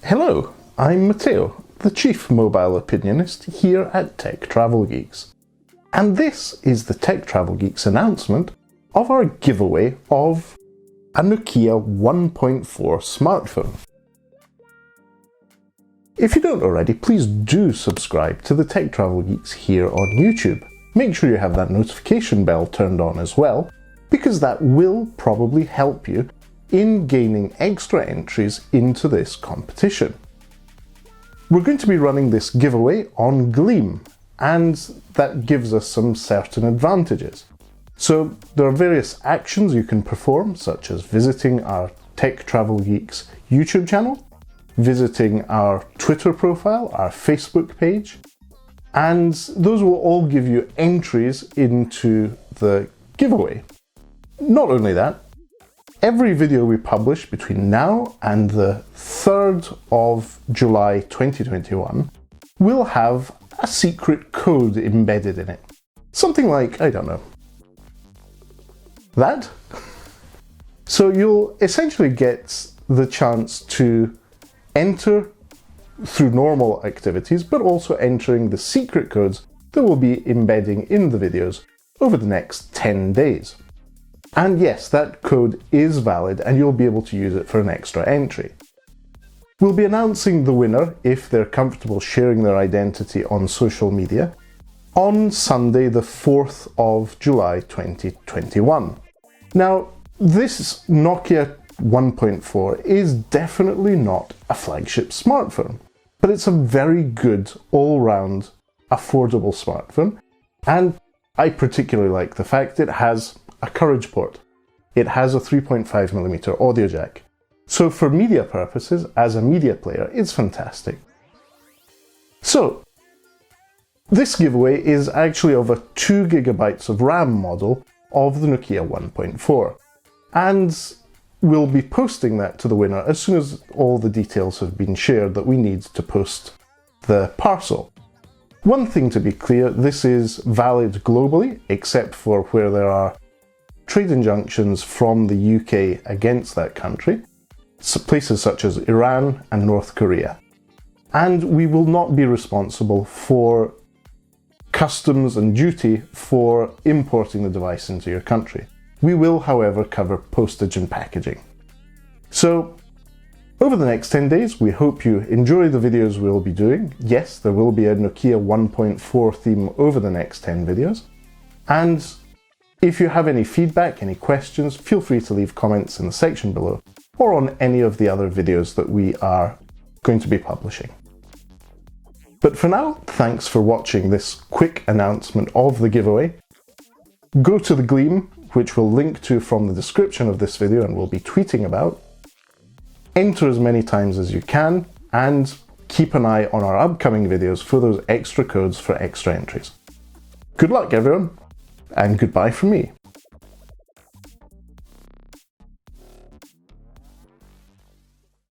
Hello, I'm Matteo, the Chief Mobile Opinionist here at Tech Travel Geeks. And this is the Tech Travel Geeks announcement of our giveaway of a Nokia 1.4 smartphone. If you don't already, please do subscribe to the Tech Travel Geeks here on YouTube. Make sure you have that notification bell turned on as well, because that will probably help you in gaining extra entries into this competition. We're going to be running this giveaway on Gleam, and that gives us some certain advantages. So there are various actions you can perform, such as visiting our Tech Travel Geeks YouTube channel, visiting our Twitter profile, our Facebook page, and those will all give you entries into the giveaway. Not only that, every video we publish between now and the 3rd of July 2021 will have a secret code embedded in it. Something like, I don't know, that? So you'll essentially get the chance to enter through normal activities, but also entering the secret codes that we'll be embedding in the videos over the next 10 days. And yes, that code is valid and you'll be able to use it for an extra entry. We'll be announcing the winner, if they're comfortable sharing their identity on social media, on Sunday the 4th of July 2021. Now, this Nokia 1.4 is definitely not a flagship smartphone, but it's a very good all-round affordable smartphone, and I particularly like the fact it has a Courage port. It has a 3.5mm audio jack. So for media purposes, as a media player, it's fantastic. So, this giveaway is actually of a 2GB of RAM model of the Nokia 1.4. And we'll be posting that to the winner as soon as all the details have been shared that we need to post the parcel. One thing to be clear, this is valid globally, except for where there are trade injunctions from the UK against that country, places such as Iran and North Korea. And we will not be responsible for customs and duty for importing the device into your country. We will, however, cover postage and packaging. So, over the next 10 days, we hope you enjoy the videos we'll be doing. Yes, there will be a Nokia 1.4 theme over the next 10 videos. And if you have any feedback, any questions, feel free to leave comments in the section below, or on any of the other videos that we are going to be publishing. But for now, thanks for watching this quick announcement of the giveaway. Go to the Gleam, which we'll link to from the description of this video and we'll be tweeting about. Enter as many times as you can, and keep an eye on our upcoming videos for those extra codes for extra entries. Good luck, everyone! And goodbye from me.